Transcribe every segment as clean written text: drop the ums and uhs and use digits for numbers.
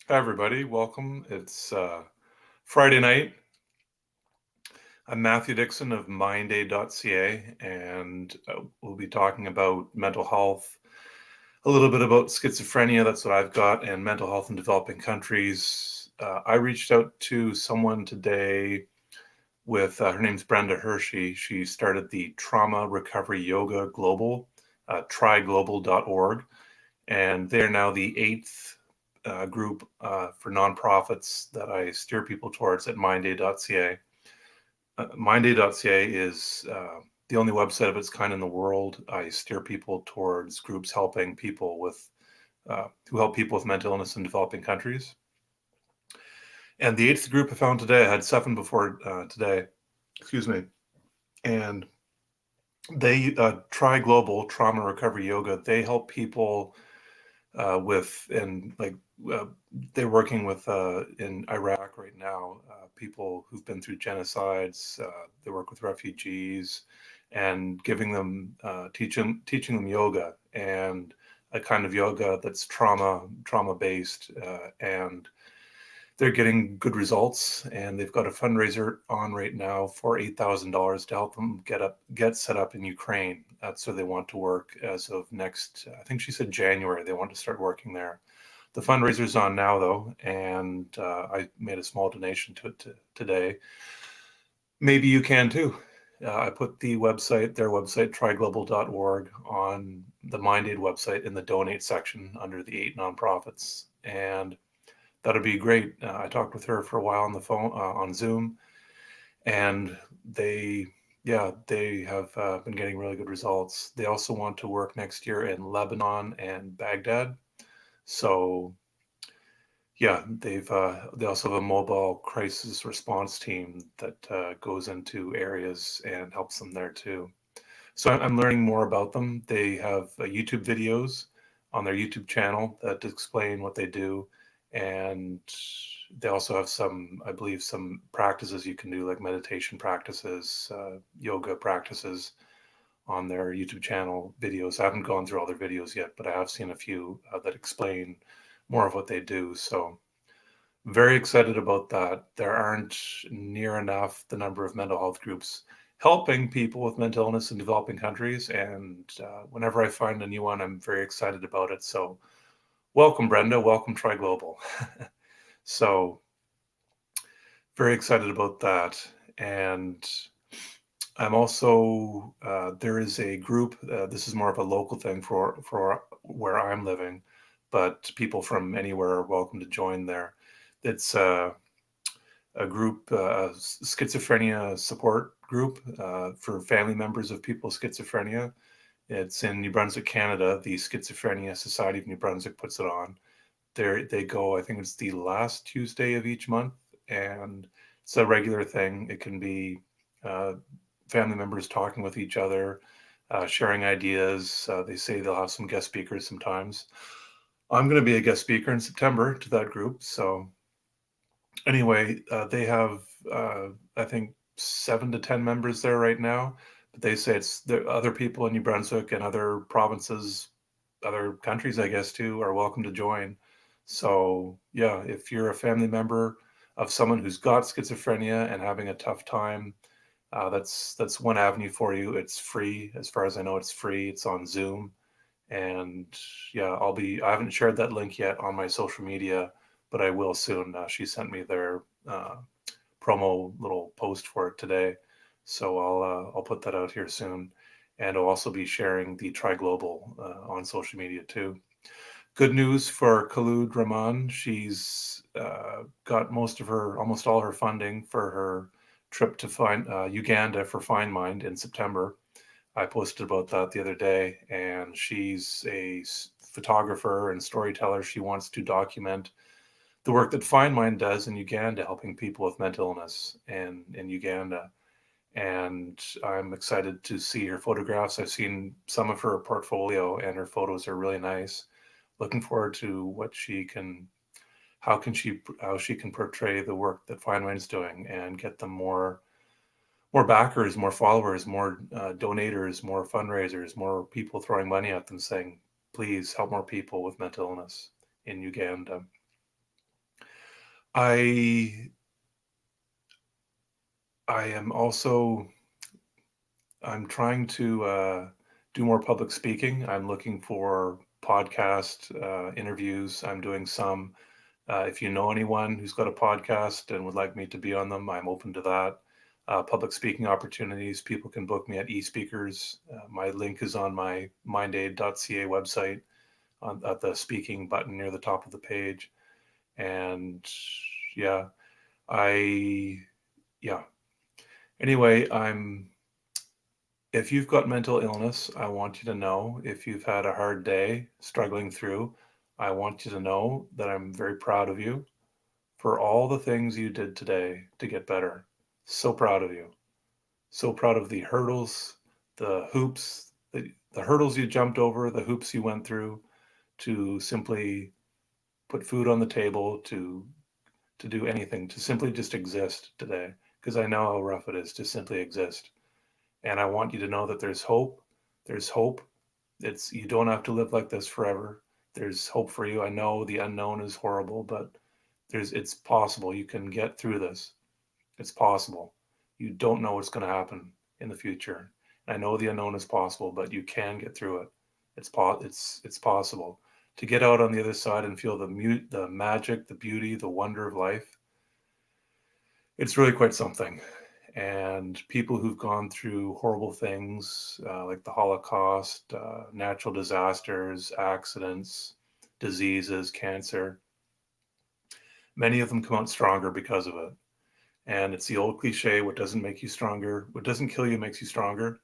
Hi, everybody. Welcome. It's Friday night. I'm Matthew Dickson of mindaid.ca, and we'll be talking about mental health, a little bit about schizophrenia. That's what I've got, and mental health in developing countries. I reached out to someone today with her name's Brenda Hershey. She started the Trauma Recovery Yoga Global, tryglobal.org, and they are now the eighth group for nonprofits that I steer people towards at mindaid.ca. Mindaid.ca is the only website of its kind in the world. I steer people towards groups helping people with who help people with mental illness in developing countries. And the eighth group I found today, I had seven before today, excuse me, and they Try Global Trauma Recovery Yoga. They help people with and like uh, they're working with in Iraq right now, people who've been through genocides. They work with refugees and giving them teaching them yoga, and a kind of yoga that's trauma based, and they're getting good results. And they've got a fundraiser on right now for $8,000 to help them get set up in Ukraine. That's where they want to work as of next. I think she said January. They want to start working there. The fundraiser's on now though, and I made a small donation to it today. Maybe you can too. I put their website, tryglobal.org, on the MindAid website in the donate section under the eight nonprofits. And that'd be great. I talked with her for a while on the phone, on Zoom, and they have been getting really good results. They also want to work next year in Lebanon and Baghdad. So they also have a mobile crisis response team that goes into areas and helps them there too. So I'm learning more about them. They have YouTube videos on their YouTube channel that explain what they do, and they also have some, I believe, some practices you can do, like meditation practices, yoga practices, on their YouTube channel videos. I haven't gone through all their videos yet, but I have seen a few that explain more of what they do. So very excited about that. There aren't near enough the number of mental health groups helping people with mental illness in developing countries. And whenever I find a new one, I'm very excited about it. So, welcome, Brenda. Welcome, Try Global. So, very excited about that. And I'm also, there is a group, this is more of a local thing for where I'm living, but people from anywhere are welcome to join there. It's a group, schizophrenia support group for family members of people with schizophrenia. It's in New Brunswick, Canada. The Schizophrenia Society of New Brunswick puts it on. They go, I think it's the last Tuesday of each month, and it's a regular thing. It can be uh, family members talking with each other, sharing ideas. They say they'll have some guest speakers sometimes. I'm going to be a guest speaker in September to that group, so anyway, they have I think 7 to 10 members there right now, but they say it's the other people in New Brunswick and other provinces, other countries, I guess, too, are welcome to join. So yeah, if you're a family member of someone who's got schizophrenia and having a tough time, that's one avenue for you. It's free, as far as I know. It's free. It's on Zoom, and yeah, I haven't shared that link yet on my social media, but I will soon. She sent me their promo little post for it today, so I'll put that out here soon, and I'll also be sharing the Try Global on social media too. Good news for Khulud Rahman. She's got almost all her funding for her trip to find Uganda for Find Mind in September. I posted about that the other day, and she's a photographer and storyteller. She wants to document the work that Find Mind does in Uganda, helping people with mental illness in Uganda. And I'm excited to see her photographs. I've seen some of her portfolio, and her photos are really nice. Looking forward to how she can portray the work that Find Mind's doing and get them more backers, more followers, more donators, more fundraisers, more people throwing money at them saying, please help more people with mental illness in Uganda. I am also I'm trying to do more public speaking. I'm looking for podcast interviews. I'm doing some. If you know anyone who's got a podcast and would like me to be on them, I'm open to that. Public speaking opportunities, people can book me at eSpeakers. My link is on my mindaid.ca website at the speaking button near the top of the page. And yeah, I, yeah. Anyway, if you've got mental illness, I want you to know. If you've had a hard day struggling through, I want you to know that I'm very proud of you for all the things you did today to get better. So proud of you. So proud of the hurdles, the hoops, the hurdles you jumped over, the hoops you went through to simply put food on the table, to do anything, to simply just exist today. Because I know how rough it is to simply exist. And I want you to know that there's hope. There's hope. You don't have to live like this forever. There's hope for you. I know the unknown is horrible, but it's possible. You can get through this. It's possible. You don't know what's going to happen in the future. I know the unknown is possible, but you can get through it. It's possible to get out on the other side and feel the magic, the beauty, the wonder of life. It's really quite something. And people who've gone through horrible things like the Holocaust, natural disasters, accidents, diseases, cancer, many of them come out stronger because of it. And it's the old cliche, what doesn't make you stronger, what doesn't kill you makes you stronger.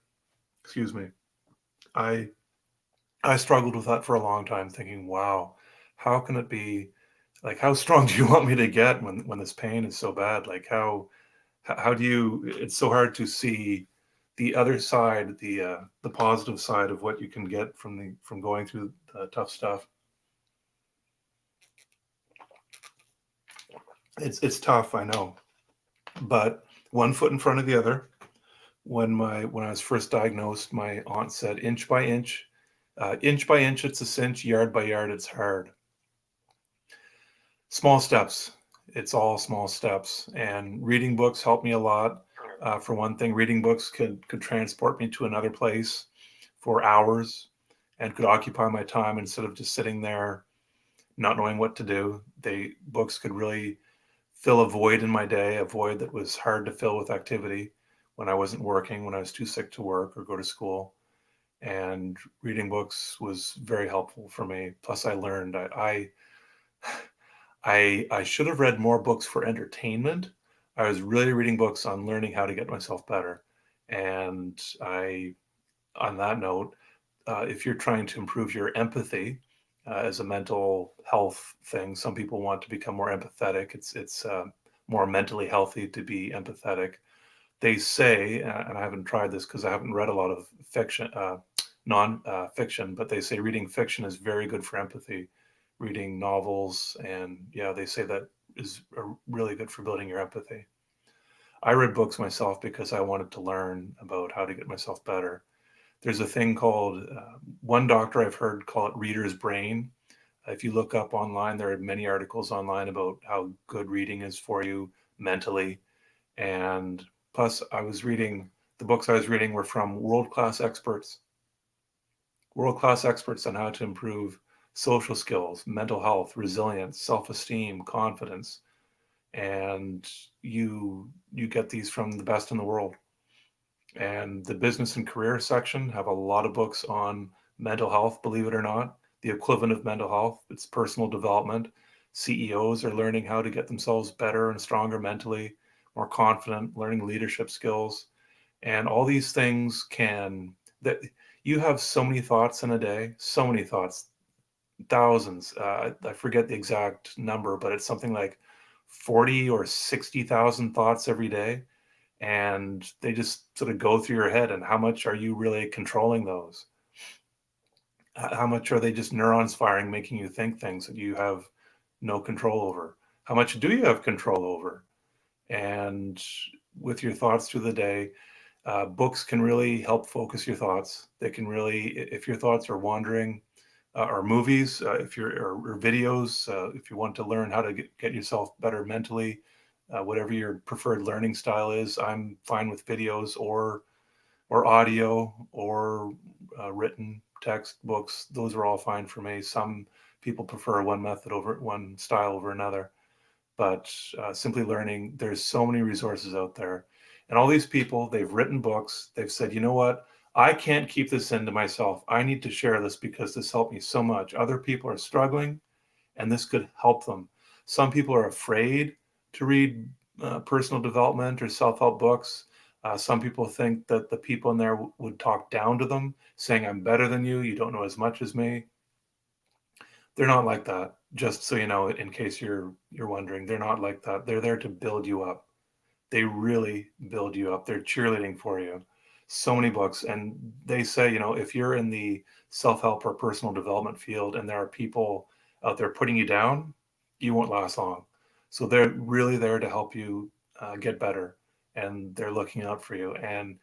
Excuse me. I I struggled with that for a long time, thinking, wow, how can it be, like, how strong do you want me to get when this pain is so bad? Like, how do you, it's so hard to see the other side, the positive side of what you can get from going through the tough stuff. It's tough, I know, but one foot in front of the other. When I was first diagnosed, my aunt said, inch by inch, it's a cinch, yard by yard, it's hard. Small steps. It's all small steps. And reading books helped me a lot. For one thing, reading books could transport me to another place for hours and could occupy my time instead of just sitting there not knowing what to do. Books could really fill a void in my day, a void that was hard to fill with activity when I wasn't working, when I was too sick to work or go to school. And reading books was very helpful for me. Plus, I learned. I should have read more books for entertainment. I was really reading books on learning how to get myself better. And on that note, if you're trying to improve your empathy as a mental health thing, some people want to become more empathetic. It's more mentally healthy to be empathetic. They say, and I haven't tried this because I haven't read a lot of fiction, non-fiction, but they say reading fiction is very good for empathy. Reading novels, and yeah, they say that is really good for building your empathy. I read books myself because I wanted to learn about how to get myself better. There's a thing called, one doctor I've heard call it reader's brain. If you look up online, there are many articles online about how good reading is for you mentally. And plus, the books I was reading were from world class experts on how to improve social skills, mental health, resilience, self-esteem, confidence. And you get these from the best in the world. And the business and career section have a lot of books on mental health, believe it or not. The equivalent of mental health, it's personal development. CEOs are learning how to get themselves better and stronger mentally, more confident, learning leadership skills. And all these things that you have so many thoughts in a day, so many thoughts, thousands. I forget the exact number, but it's something like 40 or 60,000 thoughts every day. And they just sort of go through your head. And how much are you really controlling those? How much are they just neurons firing, making you think things that you have no control over? How much do you have control over? And with your thoughts through the day, books can really help focus your thoughts. They can really, if your thoughts are wandering, or movies, if you're or videos, if you want to learn how to get yourself better mentally, whatever your preferred learning style is, I'm fine with videos or audio or written text books. Those are all fine for me. Some people prefer one style over another, but simply learning, there's so many resources out there. And all these people, they've written books. They've said, you know what? I can't keep this into myself. I need to share this because this helped me so much. Other people are struggling and this could help them. Some people are afraid to read personal development or self-help books. Some people think that the people in there would talk down to them, saying, I'm better than you. You don't know as much as me. They're not like that. Just so you know, in case you're wondering, they're not like that. They're there to build you up. They really build you up. They're cheerleading for you. So many books, and they say, if you're in the self-help or personal development field and there are people out there putting you down, you won't last long. So they're really there to help you get better, and they're looking out for you. And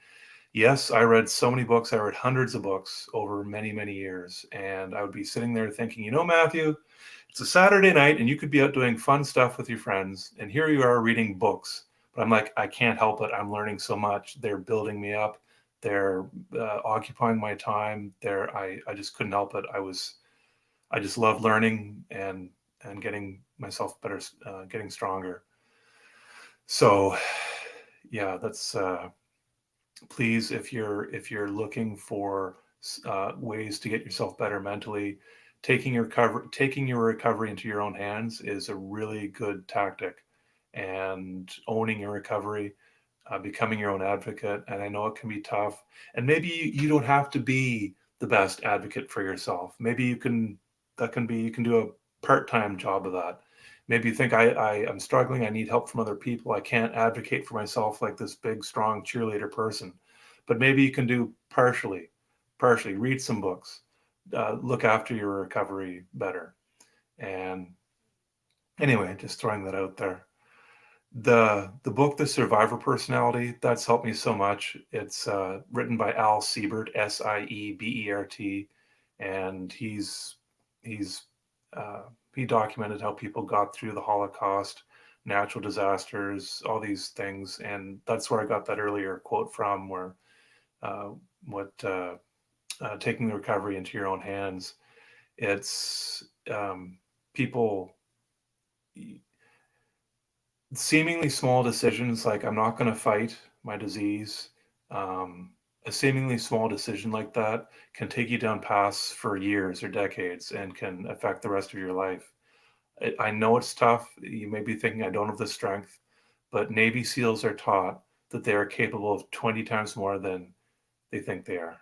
yes, I read so many books. I read hundreds of books over many, many years. And I would be sitting there thinking, Matthew, it's a Saturday night and you could be out doing fun stuff with your friends. And here you are reading books. But I'm like, I can't help it. I'm learning so much. They're building me up. They're occupying my time. I just couldn't help it. I just love learning and getting myself better, getting stronger. So yeah, that's, please, if you're looking for ways to get yourself better mentally, taking your recovery into your own hands is a really good tactic. And owning your recovery, becoming your own advocate. And I know it can be tough. And maybe you don't have to be the best advocate for yourself. Maybe you can do a part-time job of that. Maybe you think I'm struggling, I need help from other people. I can't advocate for myself like this big, strong cheerleader person. But maybe you can do partially, read some books, look after your recovery better. And anyway, just throwing that out there. The book, The Survivor Personality, that's helped me so much. It's written by Al Siebert, Siebert, and he's he documented how people got through the Holocaust, natural disasters, all these things, and that's where I got that earlier quote from, where uh, what taking the recovery into your own hands. It's people seemingly small decisions like I'm not going to fight my disease. Um, a seemingly small decision like that can take you down paths for years or decades and can affect the rest of your life. I know it's tough. You may be thinking, I don't have the strength, but Navy SEALs are taught that they are capable of 20 times more than they think they are.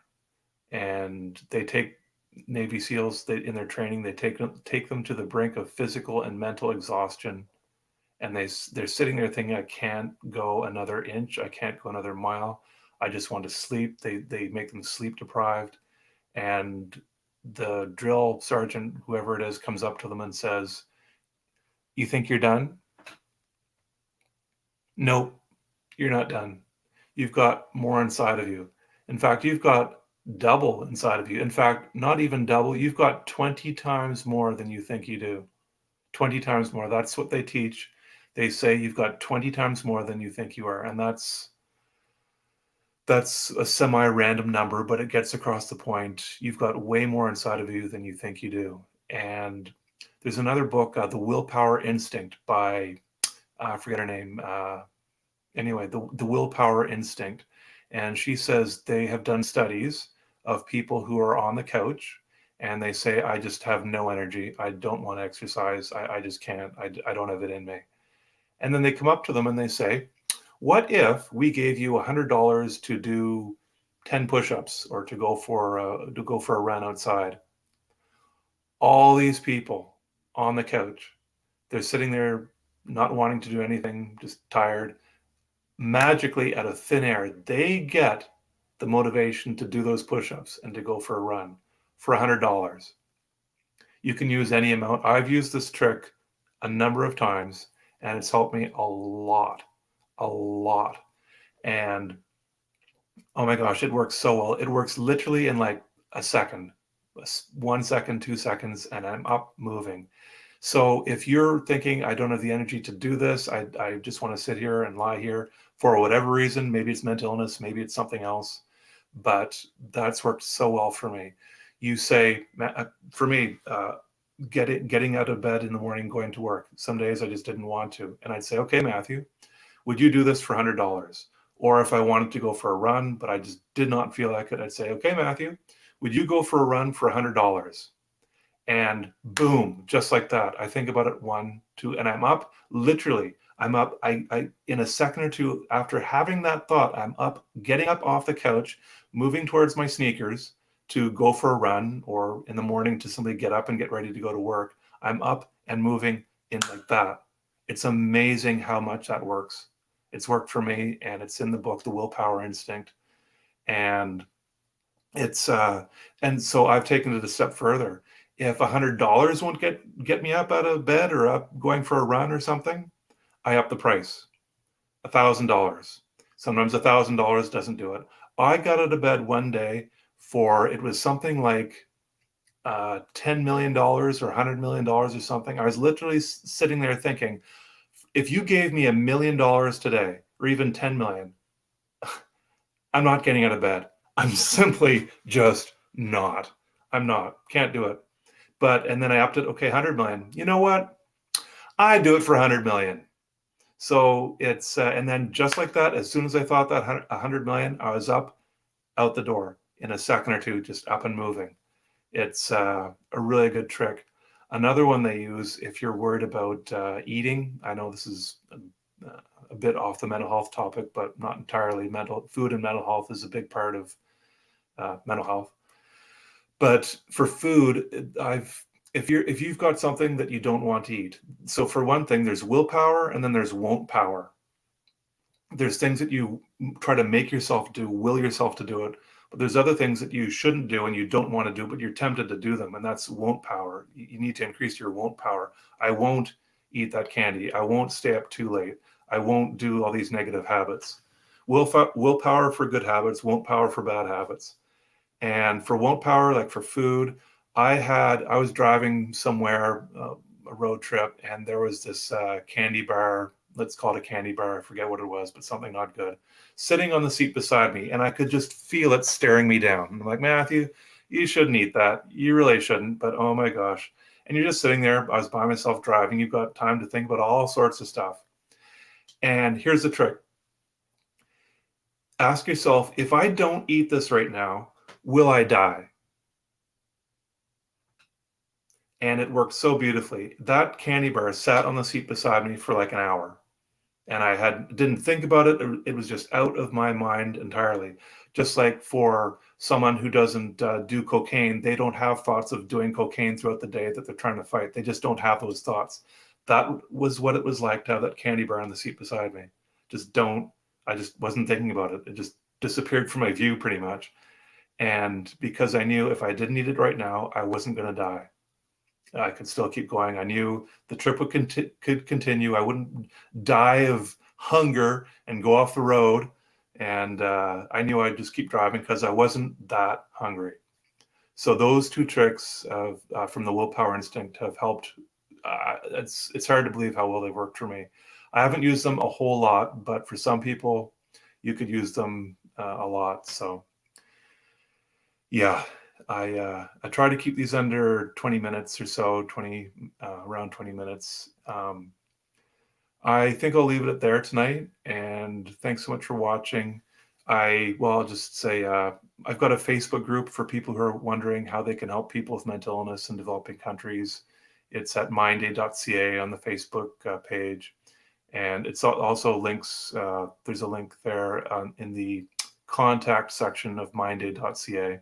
And they take Navy SEALs in their training, they take them to the brink of physical and mental exhaustion, and they're sitting there thinking, I can't go another inch, I can't go another mile, I just want to sleep. They make them sleep deprived, and the drill sergeant, whoever it is, comes up to them and says, you think you're done? Nope, you're not done. You've got more inside of you. In fact, you've got double inside of you. In fact, not even double, you've got 20 times more than you think you do. 20 times more. That's what they teach. They say you've got 20 times more than you think you are. And that's a semi-random number, but it gets across the point. You've got way more inside of you than you think you do. And there's another book, The Willpower Instinct by, I forget her name. Anyway, the Willpower Instinct. And she says they have done studies of people who are on the couch and they say, I just have no energy. I don't want to exercise. I just can't. I don't have it in me. And then they come up to them and they say, what if we gave you $100 to do 10 push-ups or to go for a run outside? All these people on the couch, they're sitting there not wanting to do anything, just tired. Magically, out of thin air, they get the motivation to do those push-ups and to go for a run for $100. You can use any amount. I've used this trick a number of times and it's helped me a lot, a lot. And oh my gosh, it works so well. It works literally in like a second. 1 second, 2 seconds, and I'm up moving. So if you're thinking, I don't have the energy to do this, I just want to sit here and lie here for whatever reason, maybe it's mental illness, maybe it's something else, but that's worked so well for me. You say, for me, getting out of bed in the morning, going to work. Some days I just didn't want to. And I'd say, okay, Matthew, would you do this for $100? Or if I wanted to go for a run, but I just did not feel like it, I'd say, okay, Matthew, would you go for a run for $100? And boom, just like that. I think about it, 1, 2, and I'm up. Literally, I'm up. I in a second or two after having that thought, I'm up, getting up off the couch, moving towards my sneakers to go for a run, or in the morning to simply get up and get ready to go to work. I'm up and moving in like that. It's amazing how much that works. It's worked for me, and it's in the book, The Willpower Instinct. And it's and so I've taken it a step further. If $100 won't get me up out of bed or up going for a run or something, I up the price. $1,000. Sometimes $1,000 doesn't do it. I got out of bed one day for, it was something like $10 million or $100 million or something. I was literally sitting there thinking, if you gave me $1 million today, or even 10 million, I'm not getting out of bed. I'm simply just not. I'm not. Can't do it. But, and then I upped it, okay, 100 million. You know what? I do it for 100 million. So it's, and then just like that, as soon as I thought that 100 million, I was up out the door in a second or two, just up and moving. It's a really good trick. Another one they use if you're worried about eating. I know this is a bit off the mental health topic, but not entirely. Food and mental health is a big part of mental health. But for food, if you've got something that you don't want to eat. So for one thing, there's willpower, and then there's won't power. There's things that you try to make yourself do, will yourself to do it. But there's other things that you shouldn't do and you don't want to do, but you're tempted to do them. And that's won't power. You need to increase your won't power. I won't eat that candy. I won't stay up too late. I won't do all these negative habits. Willpower for good habits, won't power for bad habits. And for won't power, like for food, I was driving somewhere, a road trip, and there was this candy bar, let's call it a candy bar, I forget what it was, but something not good, sitting on the seat beside me, and I could just feel it staring me down. And I'm like, Matthew, you shouldn't eat that. You really shouldn't, but oh my gosh. And you're just sitting there. I was by myself driving. You've got time to think about all sorts of stuff. And here's the trick. Ask yourself, if I don't eat this right now, will I die? And it worked so beautifully. That candy bar sat on the seat beside me for like an hour. And I didn't think about it. It was just out of my mind entirely. Just like for someone who doesn't do cocaine, they don't have thoughts of doing cocaine throughout the day that they're trying to fight. They just don't have those thoughts. That was what it was like to have that candy bar on the seat beside me. I just wasn't thinking about it. It just disappeared from my view pretty much. And because I knew if I didn't eat it right now, I wasn't going to die. I could still keep going. I knew the trip could continue. I wouldn't die of hunger and go off the road. And I knew I'd just keep driving because I wasn't that hungry. So those two tricks from the Willpower Instinct have helped. It's hard to believe how well they worked for me. I haven't used them a whole lot, but for some people, you could use them a lot. So yeah. I try to keep these under 20 minutes or so, around 20 minutes. I think I'll leave it at there tonight, and thanks so much for watching. I'll just say I've got a Facebook group for people who are wondering how they can help people with mental illness in developing countries. It's at mindaid.ca on the Facebook page, and it's also links. There's a link there in the contact section of mindaid.ca.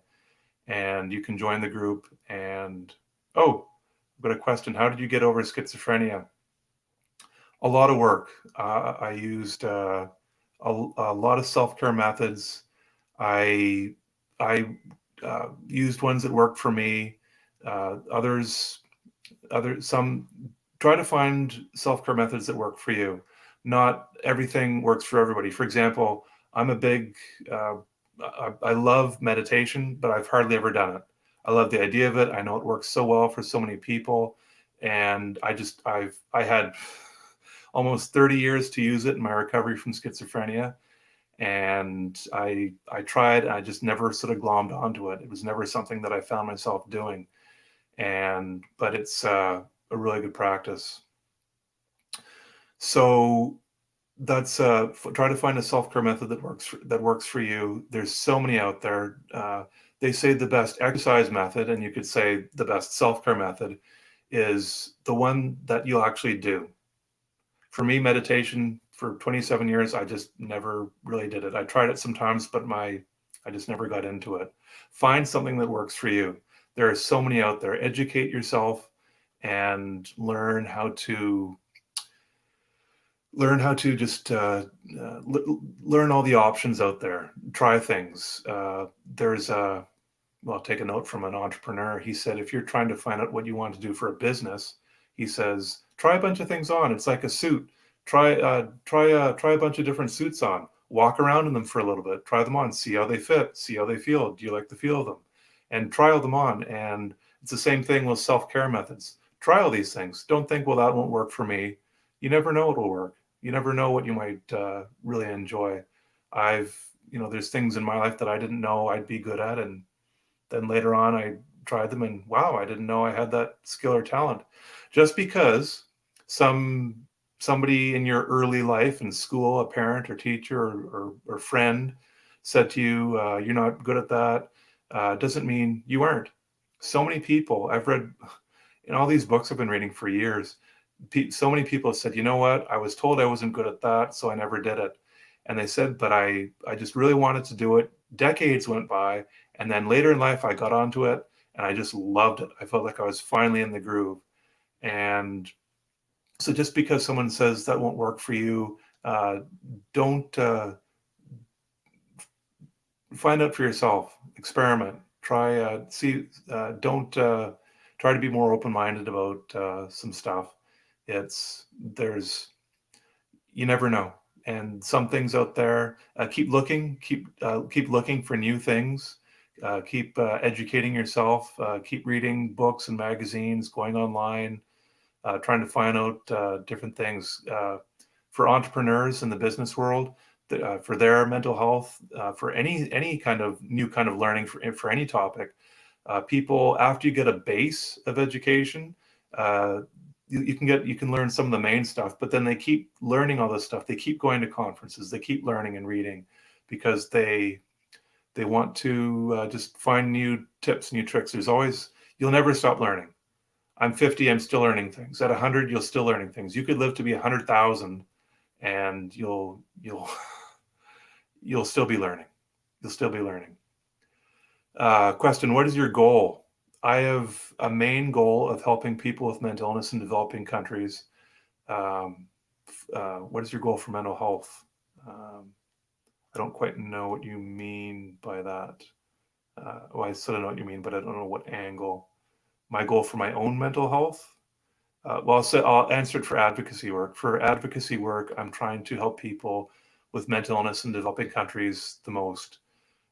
And you can join the group. And I've got a question. How did you get over schizophrenia? A lot of work. I used a lot of self-care methods. I used ones that worked for me. Some try to find self-care methods that work for you. Not everything works for everybody. For example, I'm a big I love meditation, but I've hardly ever done it. I love the idea of it. I know it works so well for so many people, and I had almost 30 years to use it in my recovery from schizophrenia, and I tried. I just never sort of glommed onto it. It was never something that I found myself doing, but it's a really good practice. So that's try to find a self-care method that works for you. There's so many out there. They say the best exercise method, and you could say the best self-care method, is the one that you'll actually do. For me, meditation for 27 years, I just never really did it. I tried it sometimes, but I just never got into it. Find something that works for you. There are so many out there. Educate yourself and just learn all the options out there. Try things. Well, take a note from an entrepreneur. He said, if you're trying to find out what you want to do for a business, he says, try a bunch of things on. It's like a suit. Try a bunch of different suits on. Walk around in them for a little bit. Try them on. See how they fit. See how they feel. Do you like the feel of them? And try them on. And it's the same thing with self-care methods. Try all these things. Don't think, well, that won't work for me. You never know it'll work. You never know what you might really enjoy. There's things in my life that I didn't know I'd be good at, and then later on I tried them, and wow, I didn't know I had that skill or talent. Just because somebody in your early life in school, a parent or teacher or friend, said to you, "You're not good at that," doesn't mean you aren't. So many people I've read in all these books I've been reading for years. So many people have said, you know what, I was told I wasn't good at that, so I never did it. And they said, but I just really wanted to do it. Decades went by, and then later in life, I got onto it, and I just loved it. I felt like I was finally in the groove. And so just because someone says that won't work for you, don't find out for yourself. Experiment. Try, see, don't try to be more open-minded about some stuff. You never know. And some things out there, keep looking for new things, keep educating yourself, keep reading books and magazines, going online, trying to find out different things. For entrepreneurs in the business world, for their mental health, for any kind of new kind of learning for any topic, people, after you get a base of education, you can learn some of the main stuff, but then they keep learning all this stuff. They keep going to conferences. They keep learning and reading because they want to just find new tips, new tricks. You'll never stop learning. I'm 50. I'm still learning things. At 100, you're still learning things. You could live to be 100,000, and you'll still be learning. You'll still be learning. Question: what is your goal? I have a main goal of helping people with mental illness in developing countries. What is your goal for mental health? I don't quite know what you mean by that. Well, I sort of know what you mean, but I don't know what angle. My goal for my own mental health? I'll answer it for advocacy work. For advocacy work, I'm trying to help people with mental illness in developing countries the most.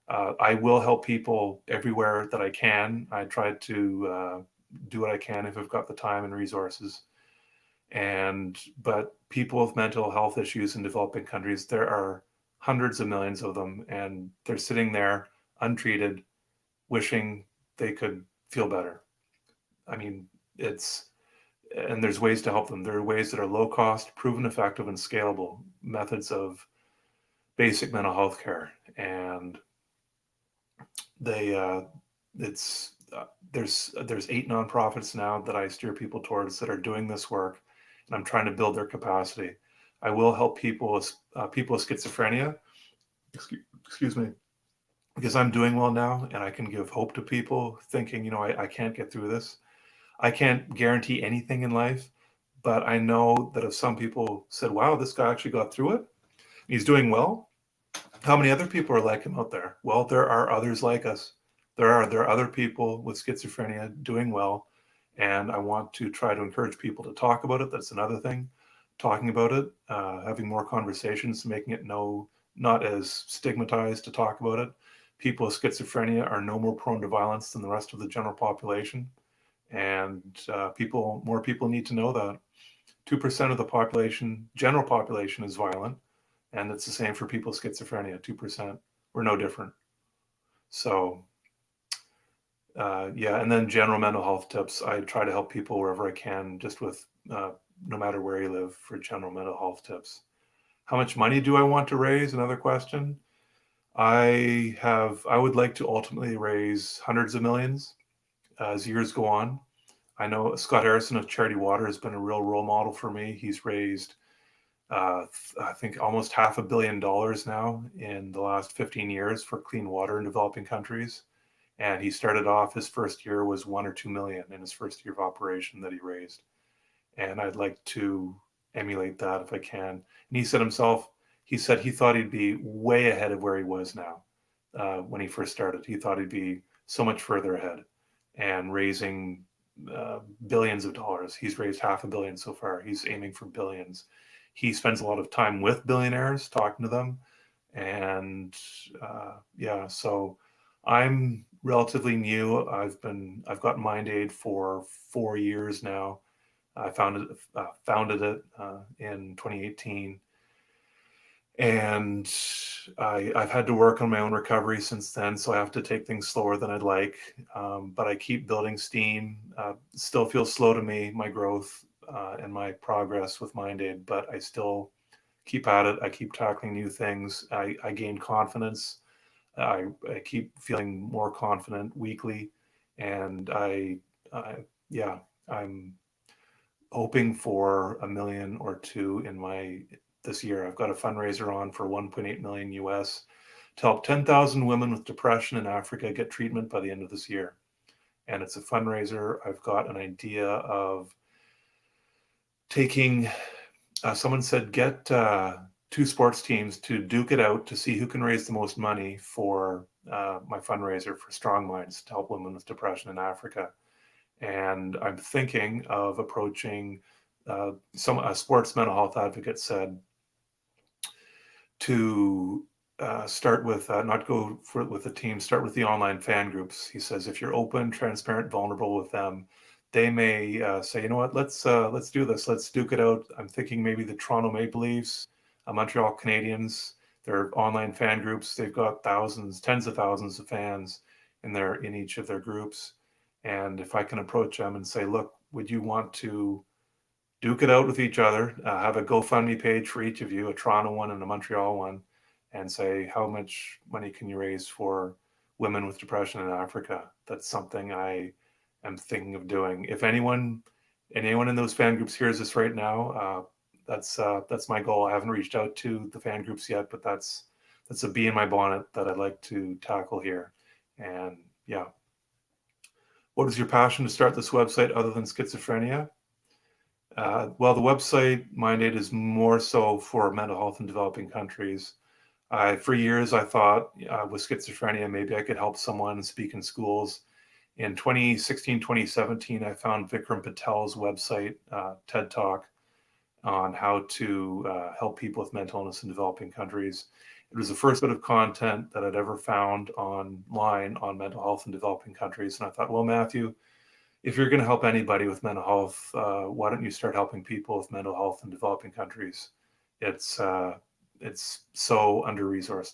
I will help people everywhere that I can. I try to do what I can if I've got the time and resources. But people with mental health issues in developing countries, there are hundreds of millions of them, and they're sitting there untreated, wishing they could feel better. I mean, and there's ways to help them. There are ways that are low cost, proven effective, and scalable methods of basic mental health care. And there's 8 nonprofits now that I steer people towards that are doing this work, and I'm trying to build their capacity. I will help people with schizophrenia. Excuse me, because I'm doing well now, and I can give hope to people thinking, I can't get through this. I can't guarantee anything in life, but I know that if some people said, wow, this guy actually got through it, he's doing well, how many other people are like him out there? Well, there are others like us. There are other people with schizophrenia doing well, and I want to try to encourage people to talk about it. That's another thing, talking about it, having more conversations, making it not as stigmatized to talk about it, people with schizophrenia are no more prone to violence than the rest of the general population. And more people need to know that. 2% of the population, general population, is violent. And it's the same for people with schizophrenia, 2%. We're no different. So, yeah, and then general mental health tips. I try to help people wherever I can, just with no matter where you live, for general mental health tips. How much money do I want to raise? Another question. I would like to ultimately raise hundreds of millions as years go on. I know Scott Harrison of Charity Water has been a real role model for me. He's raised, I think, almost $500 million now in the last 15 years for clean water in developing countries. And he started off, his first year was 1 or 2 million in his first year of operation that he raised. And I'd like to emulate that if I can. And he said himself, he said he thought he'd be way ahead of where he was now when he first started. He thought he'd be so much further ahead and raising billions of dollars. He's raised $500 million so far. He's aiming for billions. He spends a lot of time with billionaires, talking to them. And yeah, so I'm relatively new. I've got MindAid for 4 years now. I founded it in 2018, and I've had to work on my own recovery since then. So I have to take things slower than I'd like, but I keep building steam. Still feels slow to me, my growth and my progress with MindAid, but I still keep at it. I keep tackling new things. I gain confidence. I keep feeling more confident weekly, and yeah, I'm hoping for $1 million or $2 million this year. I've got a fundraiser on for 1.8 million US to help 10,000 women with depression in Africa get treatment by the end of this year. And it's a fundraiser. I've got an idea of taking, someone said, get 2 sports teams to duke it out to see who can raise the most money for my fundraiser for Strong Minds to help women with depression in Africa. And I'm thinking of approaching a sports mental health advocate said to start with not go with a team, start with the online fan groups. He says if you're open, transparent, vulnerable with them, they may say, you know what, let's do this, let's duke it out. I'm thinking maybe the Toronto Maple Leafs, Montreal Canadiens, their online fan groups. They've got thousands, tens of thousands of fans in each of their groups. And if I can approach them and say, look, would you want to duke it out with each other, have a GoFundMe page for each of you, a Toronto one and a Montreal one, and say, how much money can you raise for women with depression in Africa? That's something I am thinking of doing. If anyone in those fan groups hears this right now, that's my goal. I haven't reached out to the fan groups yet, but that's a bee in my bonnet that I'd like to tackle here. And yeah. What is your passion to start this website other than schizophrenia? Well, the website MindAid is more so for mental health in developing countries. For years, I thought with schizophrenia, maybe I could help someone speak in schools. In 2016, 2017, I found Vikram Patel's website, TED Talk, on how to help people with mental illness in developing countries. It was the first bit of content that I'd ever found online on mental health in developing countries. And I thought, well, Matthew, if you're going to help anybody with mental health, why don't you start helping people with mental health in developing countries? It's so under-resourced.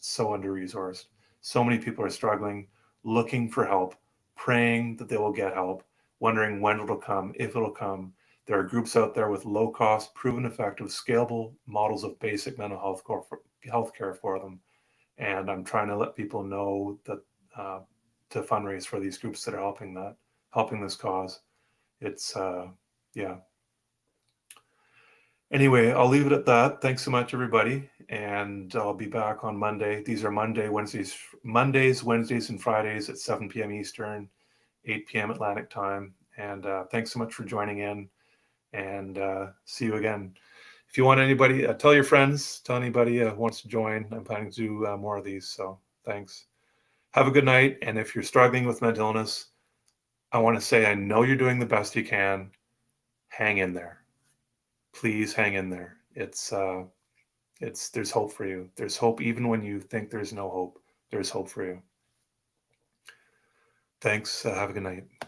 So many people are struggling, looking for help, praying that they will get help, wondering when it'll come, if it'll come. There are groups out there with low-cost, proven effective, scalable models of basic mental health care for them. And I'm trying to let people know that to fundraise for these groups that are helping this cause. It's yeah. Anyway, I'll leave it at that. Thanks so much, everybody. And I'll be back on Monday. These are Mondays, Wednesdays, and Fridays at 7 p.m. Eastern, 8 p.m. Atlantic time. And thanks so much for joining in. And see you again. If you want anybody, tell your friends, tell anybody who wants to join. I'm planning to do more of these. So thanks. Have a good night. And if you're struggling with mental illness, I want to say, I know you're doing the best you can. Hang in there. Please hang in there. There's hope for you. There's hope even when you think there's no hope. There's hope for you. Thanks. Have a good night.